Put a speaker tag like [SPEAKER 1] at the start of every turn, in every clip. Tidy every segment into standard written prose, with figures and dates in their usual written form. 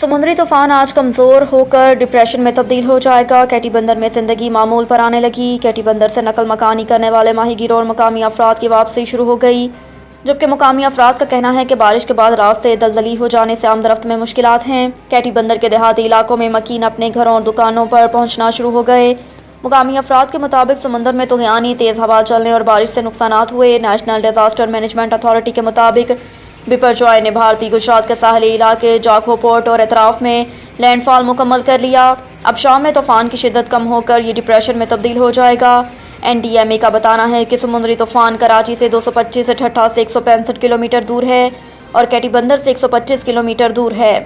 [SPEAKER 1] समुद्री तूफान आज कमज़ोर होकर डिप्रेशन में तब्दील हो जाएगा। कैटी बंदर में ज़िंदगी मामूल पर आने लगी। कैटी बंदर से नकल मकानी करने वाले माहीगीरों और मकामी अफराद की वापसी शुरू हो गई, जबकि मकामी अफराद का कहना है कि बारिश के बाद रास्ते दलदली हो जाने से आमदरफ्त में मुश्किलात हैं। कैटी बंदर के देहाती इलाकों में मकीन अपने घरों और दुकानों पर पहुंचना शुरू हो गए। मुकामी अफराद के मुताबिक समुद्र में तुग़यानी, तेज़ हवा चलने और बारिश से नुकसानात हुए। नेशनल डिजास्टर मैनेजमेंट अथॉरिटी के मुताबिक बिपरजॉय ने भारतीय गुजरात के साहली इलाके जाखो पोर्ट और एतराफ़ में लैंडफॉल मुकम्मल कर लिया। अब शाम में तूफ़ान की शिद्दत कम होकर ये डिप्रेशन में तब्दील हो जाएगा। NDMA का बताना है कि समुद्री तूफ़ान कराची से 225 से ठट्ठा से 165 किलोमीटर दूर है और कैटी बंदर से 125 किलोमीटर दूर है।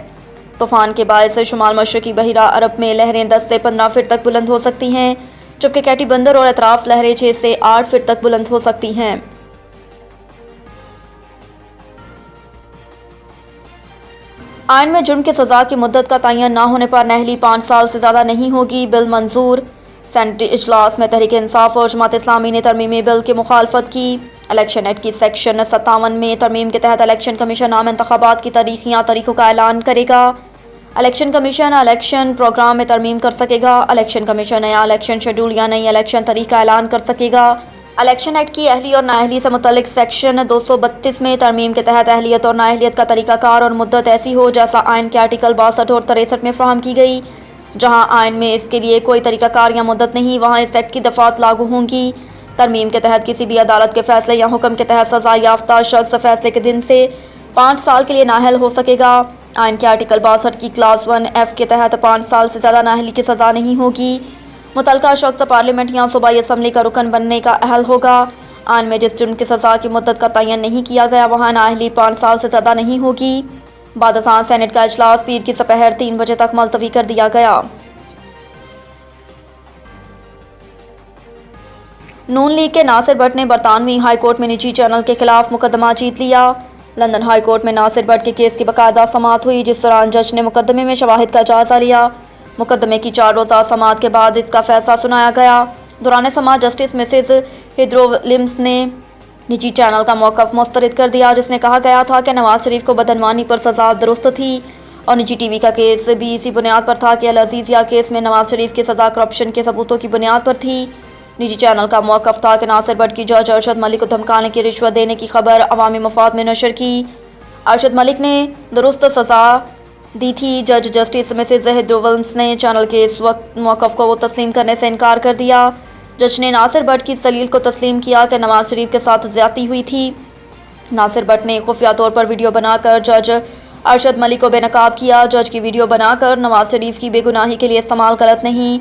[SPEAKER 1] तूफ़ान के बायस शुमाल मशरक़ी बहिरा अरब में लहरें 10 से 15 फीट तक बुलंद हो सकती हैं, जबकि कैटी बंदर और एतराफ़ लहरें 6 से 8 फीट तक बुलंद हो सकती हैं। आइन में जुर्म की सज़ा की मुद्दत का तयन न होने पर नहली 5 साल से ज़्यादा नहीं होगी। बिल मंजूर। सेनेटरी इजलास में तहरीक इंसाफ और जमात इस्लामी ने तरमीमी बिल की मुखालफत की। इलेक्शन एक्ट की सेक्शन 57 में तरमीम के तहत इलेक्शन कमीशन आम इंतखाबात की तारीख या तारीखों का ऐलान करेगा। इलेक्शन कमीशन इलेक्शन प्रोग्राम में तरमीम कर सकेगा। इलेक्शन कमीशन नया इलेक्शन शेड्यूल या नई इलेक्शन तारीख का ऐलान कर सकेगा। इलेक्शन एक्ट की अहली और नाअहली से मुतल्लिक सेक्शन 232 में तरमीम के तहत अहलियत और नाअहलियत का तरीक़ाकार और मुद्दत ऐसी हो जैसा आइन के आर्टिकल 62 और 63 में फ़राहम की गई। जहां आइन में इसके लिए कोई तरीक़ाकार या मुद्दत नहीं, वहां इस एक्ट की दफ़ात लागू होंगी। तरमीम के तहत किसी भी अदालत के फैसले या हुक्म के तहत सज़ा याफ्ता शख्स फैसले के दिन से 5 साल के लिए नाअहल हो सकेगा। आइन के आर्टिकल 62 की क्लास 1F के तहत 5 साल से ज़्यादा नाअहली की सज़ा नहीं होगी। मुतलका शख्स पार्लियामेंट या सूबाई असम्बली का रुकन बनने का अहल होगा। आइन में जिस जुर्म की सज़ा की मुद्दत का तयन नहीं किया गया वहाँ नाअहली 5 साल से ज़्यादा नहीं होगी। बाद सेनेट का इजलास पीर की दोपहर 3 बजे तक मुलतवी कर दिया गया। नून लीग के नासिर भट्ट ने बरतानवी हाई कोर्ट में निजी चैनल के खिलाफ मुकदमा जीत लिया। लंदन हाई कोर्ट में नासिर भट्ट के केस की बाकायदा समाअत हुई, जिस दौरान जज ने मुकदमे में शवाहिद का जायजा लिया। मुकदमे की 4 रोज़ा समाअत के बाद इसका फैसला सुनाया गया। दौरान समाअत जस्टिस मिसेज हिद्रो विलियम्स ने निजी चैनल का मौक़िफ़ मुस्तरद कर दिया, जिसमें कहा गया था कि नवाज शरीफ को बदनवानी पर सज़ा दुरुस्त थी और निजी TV का केस भी इसी बुनियाद पर था कि अल अज़ीज़िया केस में नवाज शरीफ की सज़ा करप्शन के सबूतों की बुनियाद पर थी। निजी चैनल का मौक़िफ़ था कि नासिर भट्ट की जज अरशद मलिक को धमकाने की रिश्वत देने की खबर अवामी मफाद में नशर की। अरशद मलिक ने दुरुस्त सज़ा दी थी। जज जस्टिस मिसेज हिद्रो विलियम्स ने चैनल के इस वक्त मौक़िफ़ को तस्लीम करने से इनकार कर दिया। जज ने नासिर भट्ट की दलील को तस्लीम किया कि नवाज शरीफ के साथ ज़्यादती हुई थी। नासिर भट्ट ने खुफिया तौर पर वीडियो बनाकर जज अरशद मलिक को बेनकाब किया। जज की वीडियो बनाकर नवाज शरीफ की बेगुनाही के लिए इस्तेमाल गलत नहीं।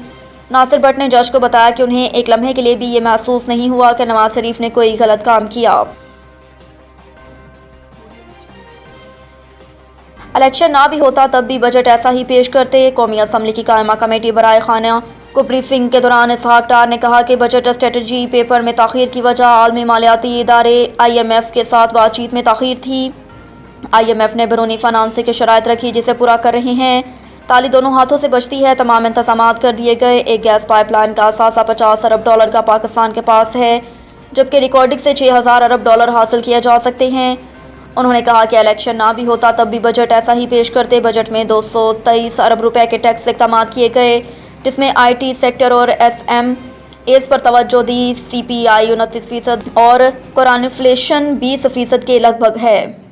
[SPEAKER 1] नासिर भट्ट ने जज को बताया कि उन्हें एक लम्हे के लिए भी ये महसूस नहीं हुआ कि नवाज शरीफ ने कोई गलत काम किया। इलेक्शन ना भी होता तब भी बजट ऐसा ही पेश करते। कौमी असम्बली की कायमा कमेटी बराए खाना को ब्रीफिंग के दौरान इसहाक डार ने कहा कि बजट स्ट्रेटजी पेपर में ताख़ीर की वजह आलमी मालियाती इदारे IMF के साथ बातचीत में ताख़ीर थी। IMF ने बैरूनी फाइनेंस की शराइत रखी जिसे पूरा कर रहे हैं। ताली दोनों हाथों से बचती है। तमाम इंतज़ामात कर दिए गए। एक गैस पाइपलाइन का असासा $50 अरब का पाकिस्तान के पास है, जबकि रिकॉर्डिंग से $6000 अरब हासिल किए जा सकते हैं। उन्होंने कहा कि इलेक्शन ना भी होता तब भी बजट ऐसा ही पेश करते। बजट में 223 अरब रुपए के टैक्स इक़दाम किए गए, जिसमें IT सेक्टर और SMEs पर तवज्जो दी। CPI 29% और कोरोना इन्फ्लेशन 20% के लगभग है।